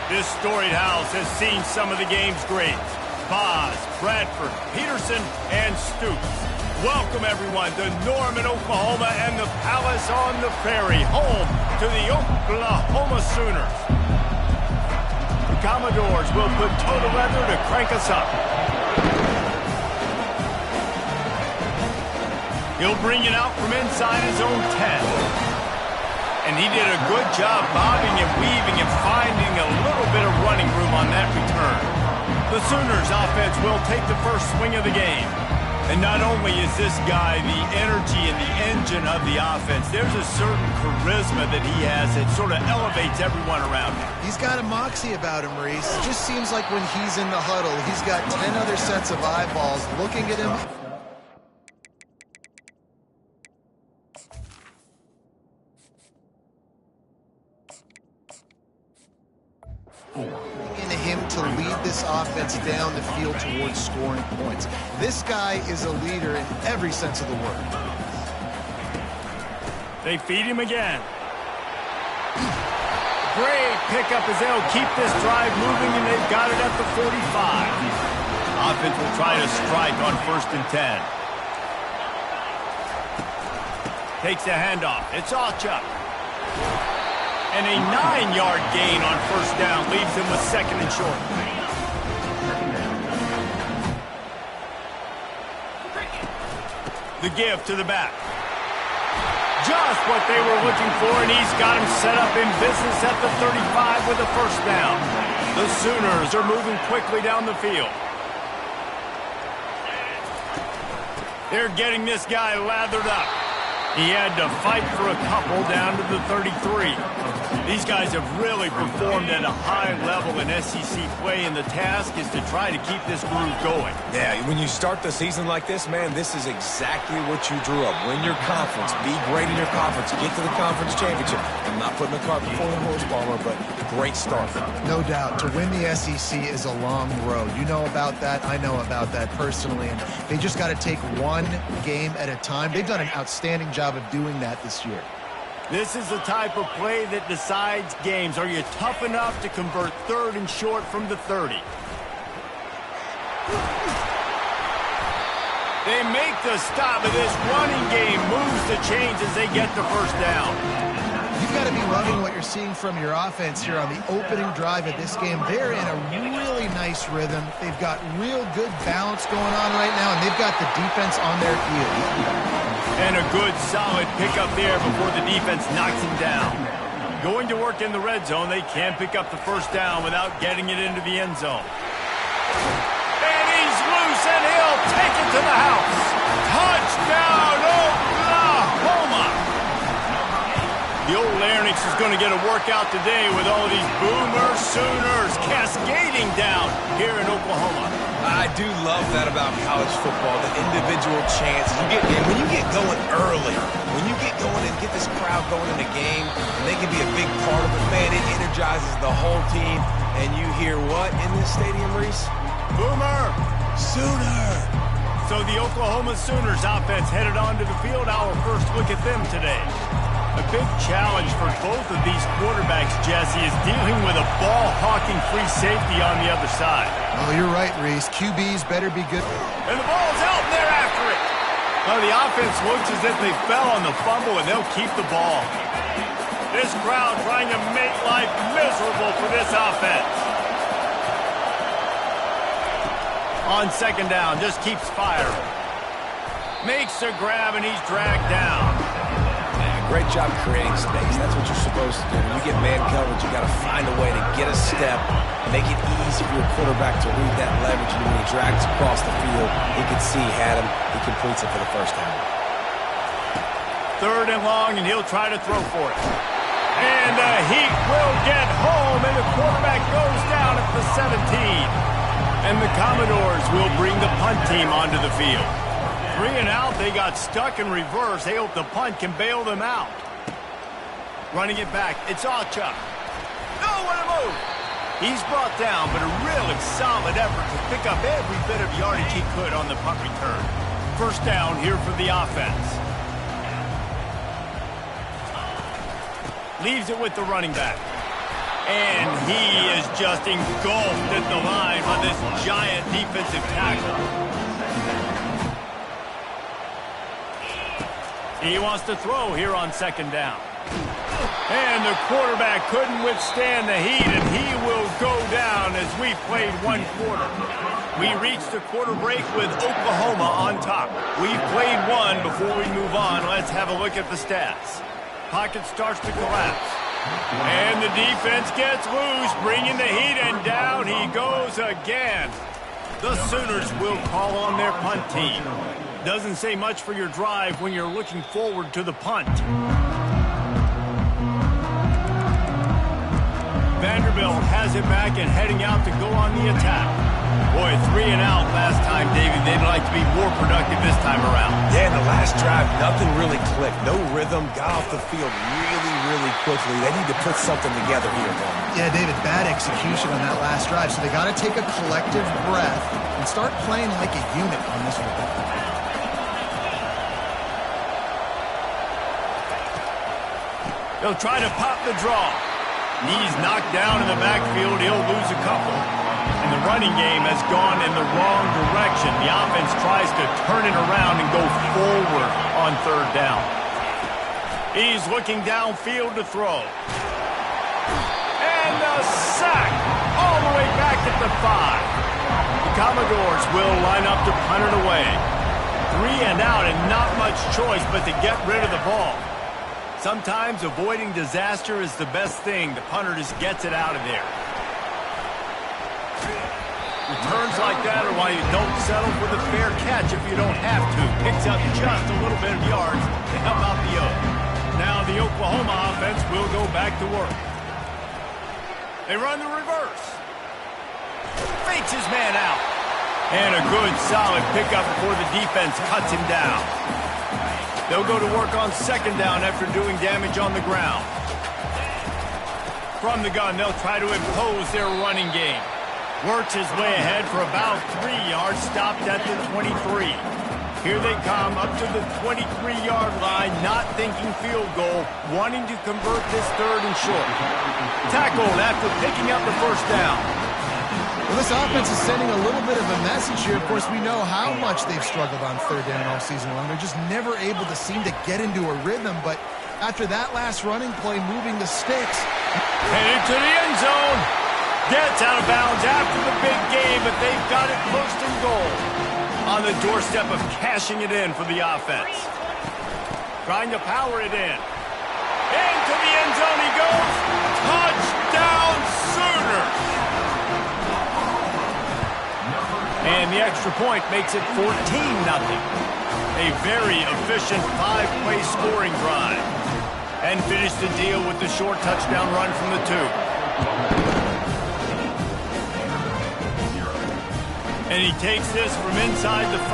This storied house has seen some of the game's greats. Boz, Bradford, Peterson, and Stoops. Welcome, everyone, to Norman, Oklahoma, and the Palace on the Ferry, home to the Oklahoma Sooners. The Commodores will put total leather to crank us up. He'll bring it out from inside his own 10. And he did a good job bobbing and weaving and finding a little bit of running room on that return. The Sooners offense will take the first swing of the game. And not only is this guy the energy and the engine of the offense, there's a certain charisma that he has that sort of elevates everyone around him. He's got a moxie about him, Reese. It just seems like when he's in the huddle, he's got 10 other sets of eyeballs looking at him. Into him to lead this offense down the field towards scoring points. This guy is a leader in every sense of the word. They feed him again. Great pickup as they'll keep this drive moving, and they've got it at the 45. Offense will try to strike on 1st and 10. Takes a handoff. It's Alchuk. And a 9-yard gain on 1st down leaves him with 2nd and short. The give to the back. Just what they were looking for, and he's got him set up in business at the 35 with a 1st down. The Sooners are moving quickly down the field. They're getting this guy lathered up. He had to fight for a couple down to the 33. These guys have really performed at a high level in SEC play, and the task is to try to keep this groove going. Yeah, when you start the season like this, man, this is exactly what you drew up. Win your conference, be great in your conference, get to the conference championship. I'm not putting the cart before the horse, Palmer, but great start. No doubt. To win the SEC is a long road. You know about that. I know about that personally. And they just got to take one game at a time. They've done an outstanding job of doing that this year. This is the type of play that decides games. Are you tough enough to convert 3rd and short from the 30? They make the stop, but this running game moves the chains as they get the 1st down. You've got to be loving what you're seeing from your offense here on the opening drive of this game. They're in a really nice rhythm. They've got real good balance going on right now, and they've got the defense on their heels. And a good, solid pickup there before the defense knocks him down. Going to work in the red zone, they can't pick up the 1st down without getting it into the end zone. And he's loose, and he'll take it to the house. Touchdown, Oklahoma! The old Larynx is going to get a workout today with all these Boomer Sooners cascading down here in Oklahoma. I do love that about college football, the individual chances. When you get going early, when you get going and get this crowd going in the game, and they can be a big part of it, man, it energizes the whole team. And you hear what in this stadium, Reese? Boomer! Sooner! So the Oklahoma Sooners offense headed onto the field. Our first look at them today. A big challenge for both of these quarterbacks, Jesse, is dealing with a ball-hawking free safety on the other side. Oh, you're right, Reese. QBs better be good. And the ball's out, and they're after it. Well, the offense looks as if they fell on the fumble, and they'll keep the ball. This crowd trying to make life miserable for this offense. On 2nd down, just keeps firing. Makes a grab, and he's dragged down. Great job creating space. That's what you're supposed to do. When you get man coverage, you got to find a way to get a step, make it easy for your quarterback to read that leverage, and when he drags across the field, he can see he had him. He completes it for the 1st down. 3rd and long, and he'll try to throw for it. And the Heat will get home, and the quarterback goes down at the 17. And the Commodores will bring the punt team onto the field. 3 and out, they got stuck in reverse. They hope the punt can bail them out. Running it back, it's Alchuk. Nowhere to move. He's brought down, but a really solid effort to pick up every bit of yardage he could on the punt return. 1st down here for the offense. Leaves it with the running back. And he is just engulfed at the line by this giant defensive tackle. He wants to throw here on second down. And the quarterback couldn't withstand the heat, and he will go down as we played one quarter. We reached a quarter break with Oklahoma on top. We've played one. Before we move on, let's have a look at the stats. Pocket starts to collapse. And the defense gets loose, bringing the heat, and down he goes again. The Sooners will call on their punt team. Doesn't say much for your drive when you're looking forward to the punt. Vanderbilt has it back and heading out to go on the attack. Boy, 3 and out last time, David. They'd like to be more productive this time around. Yeah, in the last drive, nothing really clicked. No rhythm, got off the field really quickly. They need to put something together here, man. Yeah, David, bad execution on that last drive. So they got to take a collective breath and start playing like a unit on this one. They'll try to pop the draw. He's knocked down in the backfield. He'll lose a couple. And the running game has gone in the wrong direction. The offense tries to turn it around and go forward on third down. He's looking downfield to throw. And a sack all the way back at the 5. The Commodores will line up to punt it away. 3 and out and not much choice but to get rid of the ball. Sometimes avoiding disaster is the best thing. The punter just gets it out of there. Returns like that are why you don't settle for the fair catch if you don't have to. Picks up just a little bit of yards to help out the Oak. Now the Oklahoma offense will go back to work. They run the reverse. Fakes his man out. And a good solid pickup before the defense cuts him down. They'll go to work on second down after doing damage on the ground. From the gun, they'll try to impose their running game. Works his way ahead for about 3 yards, stopped at the 23. Here they come up to the 23-yard line, not thinking field goal, wanting to convert this third and short. Tackled after picking up the first down. Well, this offense is sending a little bit of a message here. Of course, we know how much they've struggled on third down all season long. They're just never able to seem to get into a rhythm. But after that last running play, moving the sticks. Headed to the end zone. Gets out of bounds after the big game, but they've got it first and goal. On the doorstep of cashing it in for the offense. Trying to power it in. Into the end zone he goes. Touchdown Sooners. And the extra point makes it 14-0. A very efficient 5-play scoring drive. And finish the deal with the short touchdown run from the 2. And he takes this from inside the 5.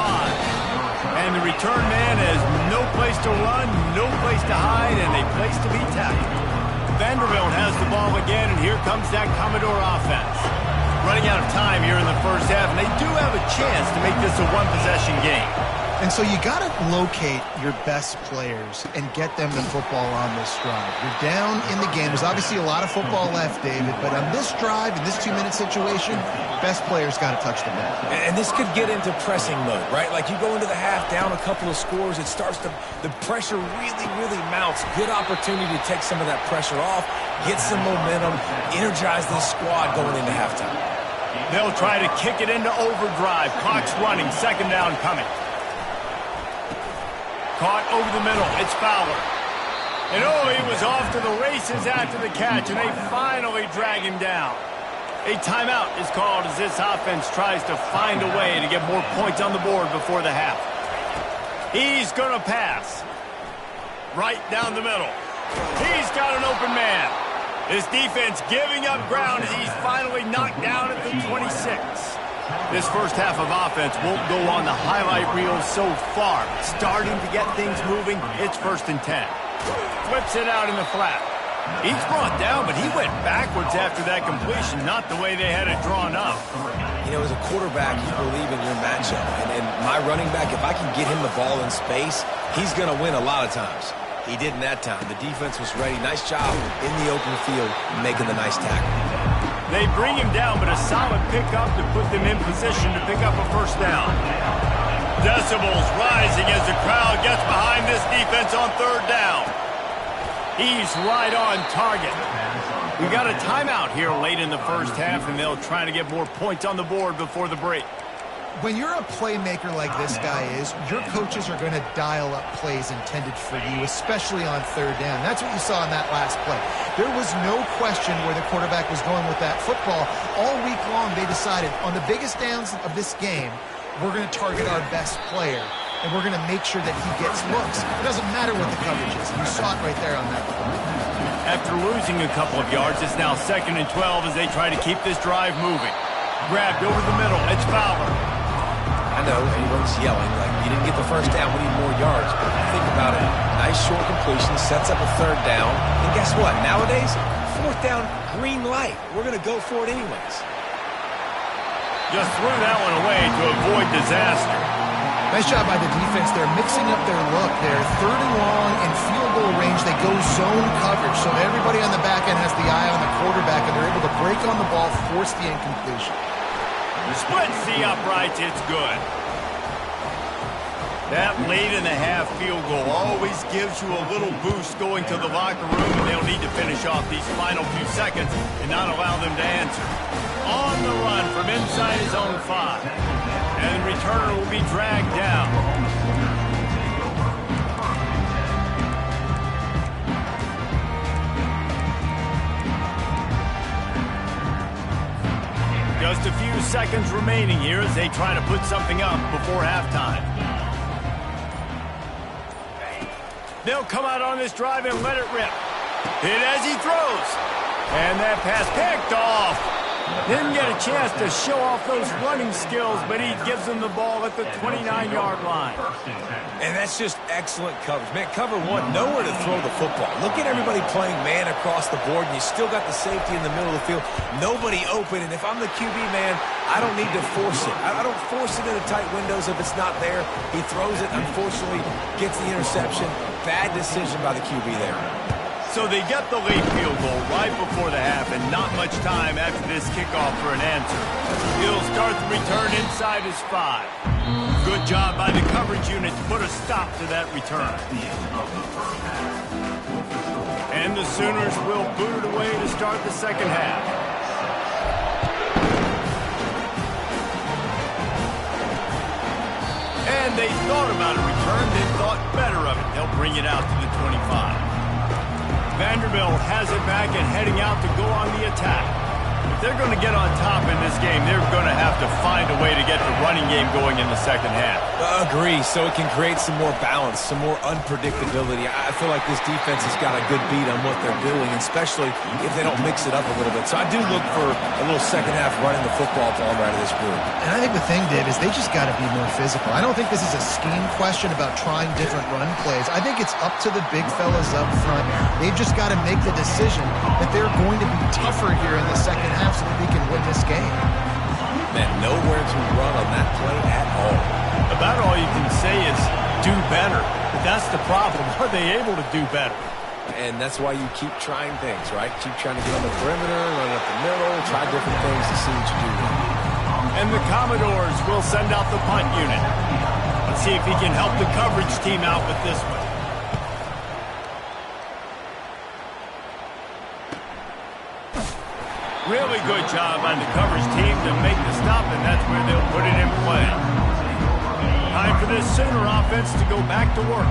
And the return man has no place to run, no place to hide, and a place to be tackled. Vanderbilt has the ball again, and here comes that Commodore offense. Running out of time here in the first half, and they do have a chance to make this a one-possession game. And so you got to locate your best players and get them the football on this drive. You're down in the game. There's obviously a lot of football left, David, but on this drive, in this 2-minute situation, best players got to touch the ball. And this could get into pressing mode, right? Like you go into the half, down a couple of scores, it starts to, the pressure really mounts. Good opportunity to take some of that pressure off, get some momentum, energize this squad going into halftime. They'll try to kick it into overdrive. Clock's running, second down coming. Caught over the middle. It's Fowler. And he was off to the races after the catch, and they finally drag him down. A timeout is called as this offense tries to find a way to get more points on the board before the half. He's going to pass. Right down the middle. He's got an open man. This defense giving up ground as he's finally knocked down at the 26. This first half of offense won't go on the highlight reel so far. Starting to get things moving, it's 1st and 10. Flips it out in the flat. He's brought down, but he went backwards after that completion, not the way they had it drawn up. You know, as a quarterback, you believe in your matchup. And my running back, if I can get him the ball in space, he's going to win a lot of times. He didn't that time. The defense was ready. Nice job in the open field making the nice tackle. They bring him down, but a solid pickup to put them in position to pick up a first down. Decibels rising as the crowd gets behind this defense on third down. He's right on target. We got a timeout here late in the first half, and they'll try to get more points on the board before the break. When you're a playmaker like this guy is, your coaches are going to dial up plays intended for you, especially on third down. That's what you saw in that last play. There was no question where the quarterback was going with that football. All week long, they decided on the biggest downs of this game, we're going to target our best player, and we're going to make sure that he gets looks. It doesn't matter what the coverage is. You saw it right there on that play. After losing a couple of yards, it's now 2nd and 12 as they try to keep this drive moving. Grabbed over the middle. It's Fowler. I know everyone's yelling like, you didn't get the first down, we need more yards. But think about it. Nice short completion, sets up a third down. And guess what? Nowadays, fourth down, green light. We're going to go for it anyways. Just threw that one away to avoid disaster. Nice job by the defense. They're mixing up their look. They're 3rd and long in field goal range. They go zone coverage, so everybody on the back end has the eye on the quarterback, and they're able to break on the ball, force the incompletion. Splits the uprights. It's good. That late in the half field goal always gives you a little boost going to the locker room, and they'll need to finish off these final few seconds and not allow them to answer. On the run from inside his own 5. And the returner will be dragged down. Just a few seconds remaining here as they try to put something up before halftime. They'll come out on this drive and let it rip. Hit as he throws. And that pass picked off. Didn't get a chance to show off those running skills, but he gives them the ball at the 29-yard line. And that's just excellent coverage. Man, cover one, nowhere to throw the football. Look at everybody playing man across the board, and you still got the safety in the middle of the field. Nobody open, and if I'm the QB, man, I don't need to force it. I don't force it into tight windows if it's not there. He throws it, unfortunately, gets the interception. Bad decision by the QB there. So they get the late field goal right before the half and not much time after this kickoff for an answer. He'll start the return inside his 5. Good job by the coverage unit to put a stop to that return. And the Sooners will boot it away to start the second half. And they thought about a return, they thought better of it. They'll bring it out to the 25. Vanderbilt has it back and heading out to go on the attack. If they're going to get on top in this game, they're going to have to find a way to get the running game going in the second half. Agree, so it can create some more balance, some more unpredictability. I feel like this defense has got a good beat on what they're doing, especially if they don't mix it up a little bit. So I do look for a little second half running the football ball out of this group. And I think the thing, Dave, is they just got to be more physical. I don't think this is a scheme question about trying different run plays. I think it's up to the big fellas up front. They've just got to make the decision that they're going to be tougher here in the second half so that they can win this game. Man, nowhere to run on that play at all. About all you can say is do better. But that's the problem. Are they able to do better? And that's why you keep trying things, right? Keep trying to get on the perimeter, run up the middle, try different things to see what you do. And the Commodores will send out the punt unit. Let's see if he can help the coverage team out with this one. Really good job on the coverage team to make the stop, and that's where they'll put it in play. Time for this Sooner offense to go back to work.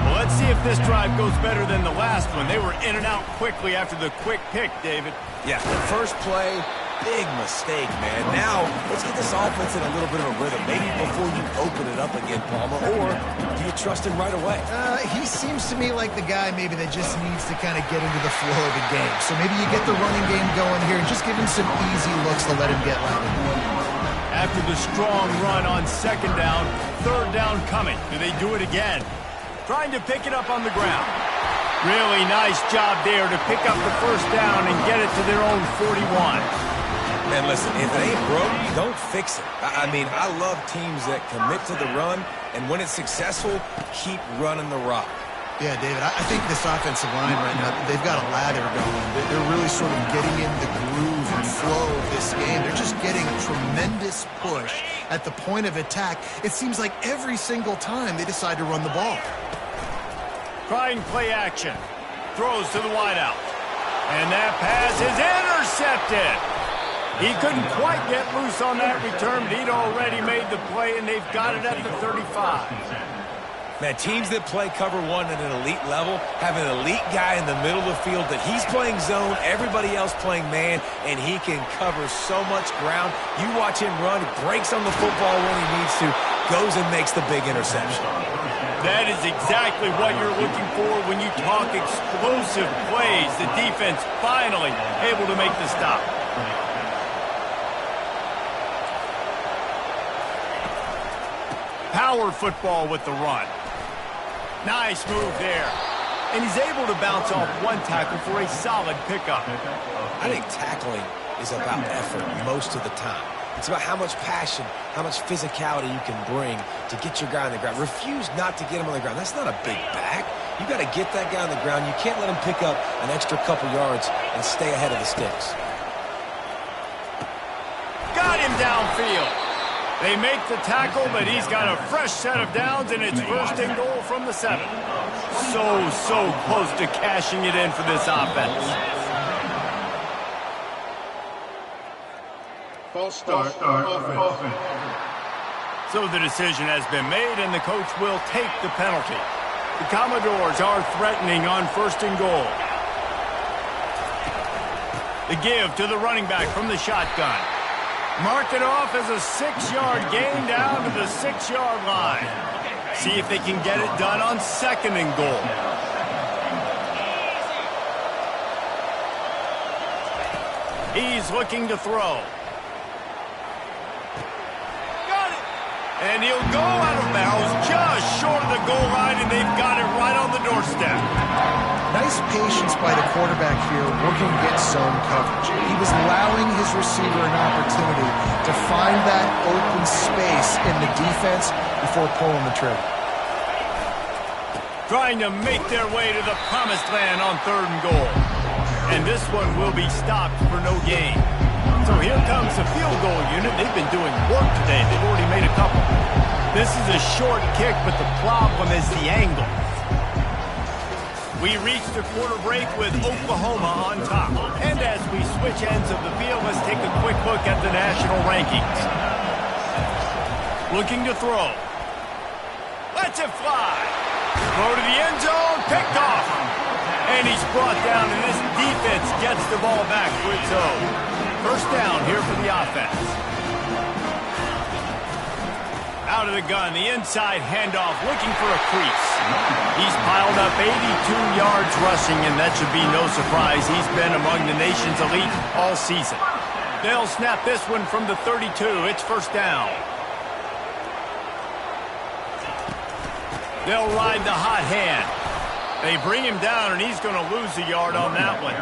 Well, let's see if this drive goes better than the last one. They were in and out quickly after the quick pick, David. Yeah, the first play, big mistake, man. Now, let's get this offense in a little bit of a rhythm. Maybe before you open it up again, Palmer, or do you trust him right away? He seems to me like the guy maybe that just needs to kind of get into the flow of the game. So maybe you get the running game going here and just give him some easy looks to let him get loud. After the strong run on second down, third down coming. Do they do it again? Trying to pick it up on the ground. Really nice job there to pick up the first down and get it to their own 41. And listen, if it ain't broke, don't fix it. I mean, I love teams that commit to the run, and when it's successful, keep running the rock. Yeah, David, I think this offensive line right now, they've got a lather going. They're really sort of getting in the groove and flow of this game. They're just getting tremendous push at the point of attack. It seems like every single time they decide to run the ball. Trying play action. Throws to the wideout. And that pass is intercepted. He couldn't quite get loose on that return, but he'd already made the play, and they've got it at the 35. Man, teams that play cover one at an elite level have an elite guy in the middle of the field that he's playing zone, everybody else playing man, and he can cover so much ground. You watch him run, breaks on the football when he needs to, goes and makes the big interception. That is exactly what you're looking for when you talk explosive plays. The defense finally able to make the stop. Power football with the run. Nice move there. And he's able to bounce off one tackle for a solid pickup. I think tackling is about effort most of the time. It's about how much passion, how much physicality you can bring to get your guy on the ground. Refuse not to get him on the ground. That's not a big back. You got to get that guy on the ground. You can't let him pick up an extra couple yards and stay ahead of the sticks. Got him downfield. They make the tackle, but he's got a fresh set of downs, and it's first and goal from the 7. So close to cashing it in for this offense. False start. Offense. So the decision has been made, and the coach will take the penalty. The Commodores are threatening on first and goal. The give to the running back from the shotgun. Mark it off as a 6-yard gain down to the 6-yard line. See if they can get it done on second and goal. He's looking to throw. Got it. And he'll go out of bounds just short of the goal line, and they've got it right on the doorstep. Nice patience by the quarterback here, working against zone coverage. He was allowing his receiver an opportunity to find that open space in the defense before pulling the trigger. Trying to make their way to the promised land on third and goal. And this one will be stopped for no gain. So here comes the field goal unit. They've been doing work today. They've already made a couple. This is a short kick, but the problem is the angle. We reach the quarter break with Oklahoma on top. And as we switch ends of the field, let's take a quick look at the national rankings. Looking to throw. Lets it fly. Throw to the end zone, picked off. And he's brought down, and this defense gets the ball back for its own. First down here for the offense. Out of the gun, the inside handoff, looking for a crease. He's piled up 82 yards rushing, and that should be no surprise. He's been among the nation's elite all season. They'll snap this one from the 32. It's first down. They'll ride the hot hand. They bring him down, and he's going to lose a yard on that one.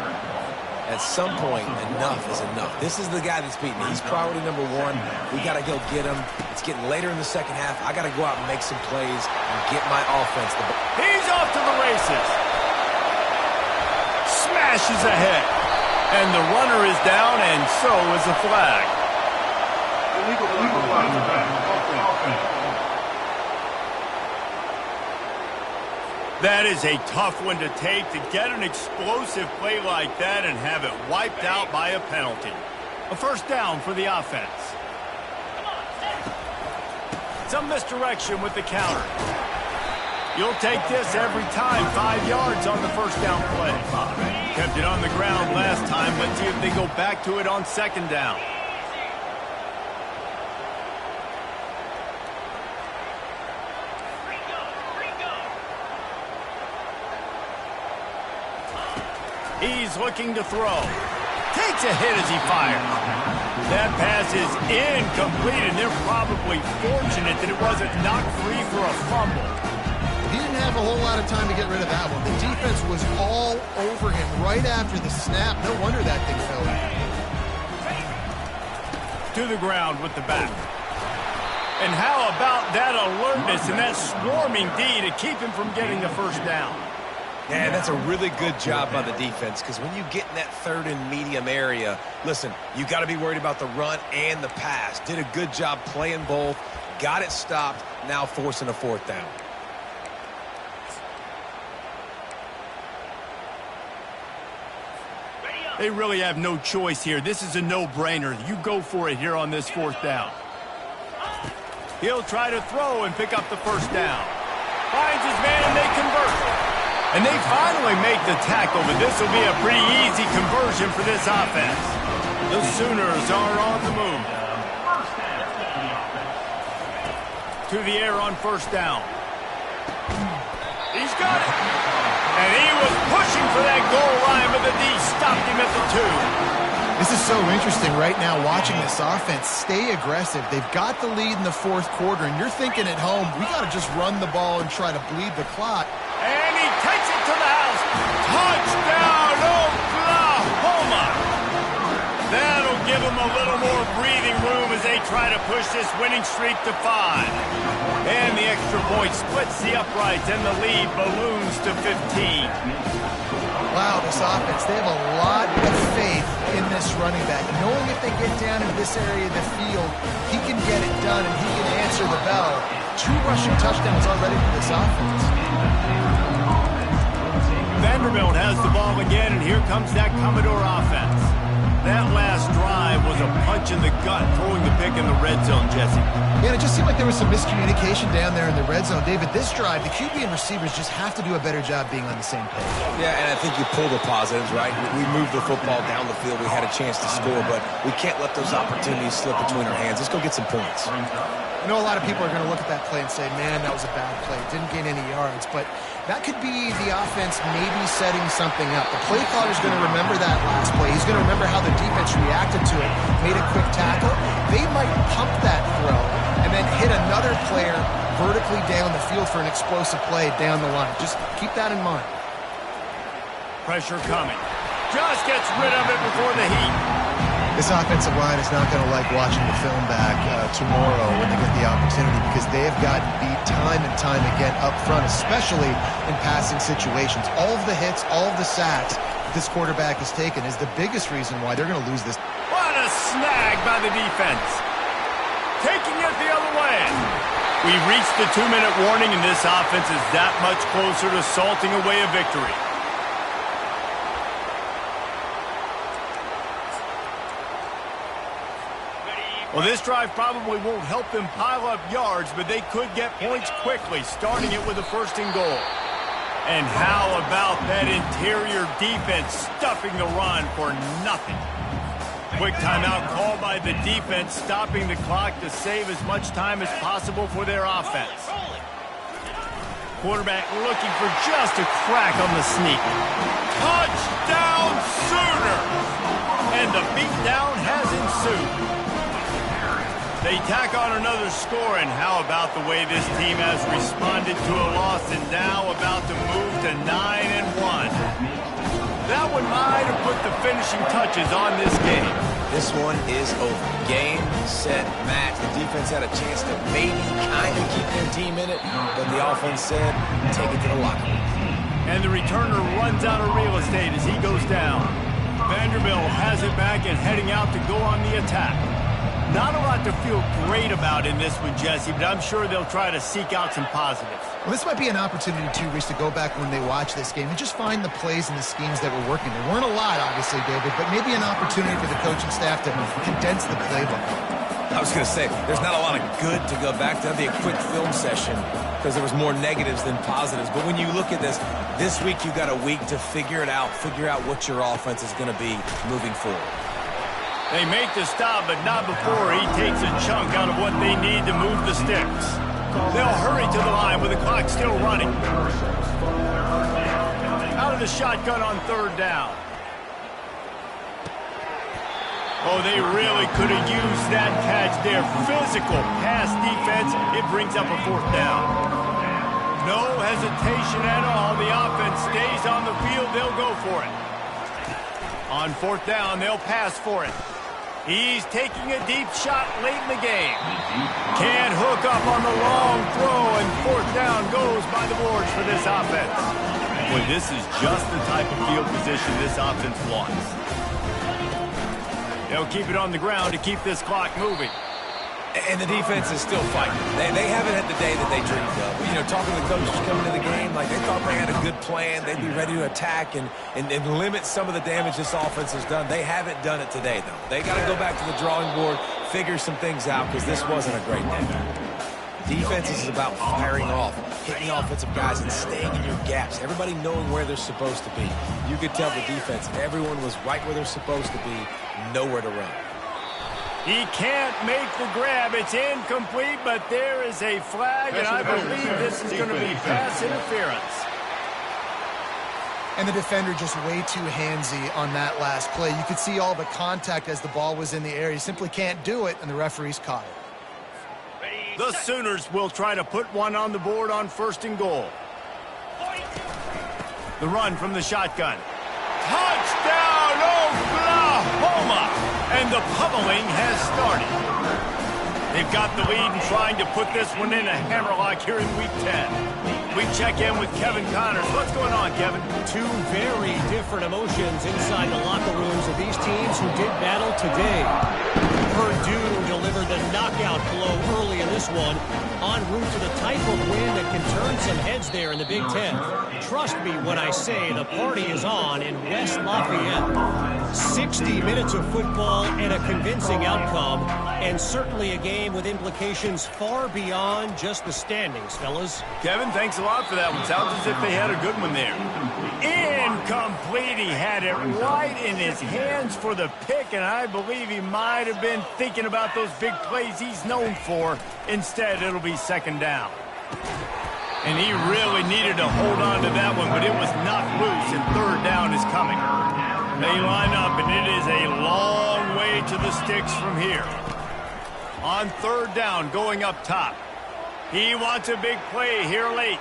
At some point, enough is enough. This is the guy that's beaten. He's priority number 1. We got to go get him. It's getting later in the second half. I got to go out and make some plays and get my offense the ball. He's off to the races. Smashes ahead. And the runner is down, and so is the flag. Illegal offense. That is a tough one to take, to get an explosive play like that and have it wiped out by a penalty. A first down for the offense. Some misdirection with the counter. You'll take this every time. 5 yards on the first down play. Kept it on the ground last time. Let's see if they go back to it on second down. He's looking to throw. Takes a hit as he fires. That pass is incomplete, and they're probably fortunate that it wasn't knocked free for a fumble. He didn't have a whole lot of time to get rid of that one. The defense was all over him right after the snap. No wonder that thing fell out. To the ground with the back. And how about that alertness and that swarming D to keep him from getting the first down? And that's a really good job by the defense, because when you get in that third and medium area, listen, you got to be worried about the run and the pass. Did a good job playing both, got it stopped, now forcing a fourth down. They really have no choice here. This is a no-brainer. You go for it here on this fourth down. He'll try to throw and pick up the first down. Finds his man and they convert. And they finally make the tackle, but this will be a pretty easy conversion for this offense. The Sooners are on the move. To the air on first down. He's got it. And he was pushing for that goal line, but the D stopped him at the 2. This is so interesting right now watching this offense stay aggressive. They've got the lead in the fourth quarter, and you're thinking at home, we got to just run the ball and try to bleed the clock. And he takes it to the house. Touchdown, Oklahoma! That'll give them a little more breathing room as they try to push this winning streak to 5. And the extra point splits the uprights, and the lead balloons to 15. Wow, this offense, they have a lot of faith in this running back, knowing if they get down in this area of the field, he can get it done and he can answer the bell. 2 rushing touchdowns already for this offense. Vanderbilt has the ball again, and here comes that Commodore offense. That last drive was a punch in the gut, throwing the pick in the red zone, Jesse. Yeah, and it just seemed like there was some miscommunication down there in the red zone. David, this drive, the QB and receivers just have to do a better job being on the same page. Yeah, and I think you pull the positives, right? We moved the football down the field. We had a chance to score, but we can't let those opportunities slip between our hands. Let's go get some points. I know a lot of people are going to look at that play and say, man, that was a bad play. Didn't gain any yards. But that could be the offense maybe setting something up. The play caller is going to remember that last play. He's going to remember how the defense reacted to it, made a quick tackle. They might pump that throw and then hit another player vertically down the field for an explosive play down the line. Just keep that in mind. Pressure coming. Just gets rid of it before the heat. This offensive line is not going to like watching the film back tomorrow when they get the opportunity, because they have gotten beat time and time again up front, especially in passing situations. All of the hits, all of the sacks that this quarterback has taken is the biggest reason why they're going to lose this. What a snag by the defense. Taking it the other way. We reached the 2-minute warning, and this offense is that much closer to salting away a victory. Well, this drive probably won't help them pile up yards, but they could get points quickly, starting it with a 1st and goal. And how about that interior defense stuffing the run for nothing? Quick timeout called by the defense, stopping the clock to save as much time as possible for their offense. Quarterback looking for just a crack on the sneak. Touchdown Sooners! And the beatdown has ensued. They tack on another score, and how about the way this team has responded to a loss and now about to move to 9-1. That one might have put the finishing touches on this game. This one is over. Game, set, match. The defense had a chance to maybe kind of keep their team in it, but the offense said, take it to the locker room. And the returner runs out of real estate as he goes down. Vanderbilt has it back and heading out to go on the attack. Not a lot to feel great about in this one, Jesse, but I'm sure they'll try to seek out some positives. Well, this might be an opportunity, too, Reese, to go back when they watch this game and just find the plays and the schemes that were working. There weren't a lot, obviously, David, but maybe an opportunity for the coaching staff to condense the playbook. I was going to say, there's not a lot of good to go back to. That'd be a quick film session because there was more negatives than positives. But when you look at this week you got a week to figure it out, figure out what your offense is going to be moving forward. They make the stop, but not before he takes a chunk out of what they need to move the sticks. They'll hurry to the line with the clock still running. Out of the shotgun on 3rd down. Oh, they really could have used that catch there. Physical pass defense. It brings up a 4th down. No hesitation at all. The offense stays on the field. They'll go for it. On 4th down, they'll pass for it. He's taking a deep shot late in the game. Can't hook up on the long throw, and 4th down goes by the boards for this offense. Boy, this is just the type of field position this offense wants. They'll keep it on the ground to keep this clock moving. And the defense is still fighting. They haven't had the day that they dreamed of. You know, talking to the coaches coming to the game, like they thought they had a good plan. They'd be ready to attack and limit some of the damage this offense has done. They haven't done it today, though. They got to go back to the drawing board, figure some things out, because this wasn't a great day. Defense is about firing off, hitting the offensive guys, and staying in your gaps. Everybody knowing where they're supposed to be. You could tell the defense, everyone was right where they're supposed to be, nowhere to run. He can't make the grab. It's incomplete, but there is a flag, and I believe this is going to be pass interference. And the defender just way too handsy on that last play. You could see all the contact as the ball was in the air. He simply can't do it, and the referee's caught it. The Sooners will try to put one on the board on 1st and goal. The run from the shotgun. Touchdown, Oklahoma! And the pummeling has started. They've got the lead and trying to put this one in a hammerlock here in Week 10. We check in with Kevin Connors. What's going on, Kevin? Two very different emotions inside the locker rooms of these teams who did battle today. Purdue delivered the knockout blow early in this one, en route to the type of win that can turn some heads there in the Big Ten. Trust me when I say the party is on in West Lafayette. 60 minutes of football and a convincing outcome, and certainly a game with implications far beyond just the standings, fellas. Kevin, thanks a lot for that one. Sounds as if they had a good one there. Incomplete. He had it right in his hands for the pick, and I believe he might have been thinking about those big plays he's known for. Instead, it'll be 2nd down. And he really needed to hold on to that one, but it was knocked loose, and 3rd down is coming. They line up, and it is a long way to the sticks from here. On 3rd down, going up top. He wants a big play here late.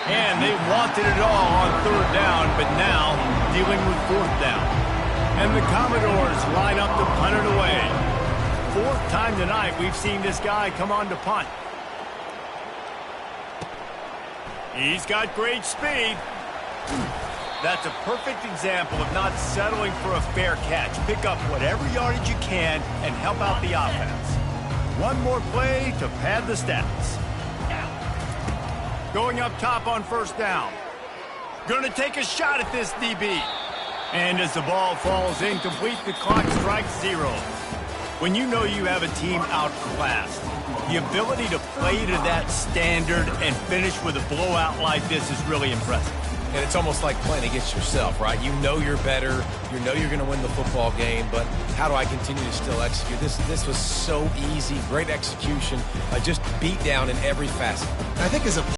And they wanted it all on 3rd down, but now dealing with 4th down. And the Commodores line up to punt it away. 4th time tonight we've seen this guy come on to punt. He's got great speed. That's a perfect example of not settling for a fair catch. Pick up whatever yardage you can and help out the offense. One more play to pad the stats. Going up top on 1st down. Going to take a shot at this DB. And as the ball falls incomplete, the clock strikes 0. When you know you have a team outclassed, the ability to play to that standard and finish with a blowout like this is really impressive. And it's almost like playing against yourself, right? You know you're better. You know you're going to win the football game, but how do I continue to still execute? This was so easy. Great execution. Just beat down in every facet. I think as a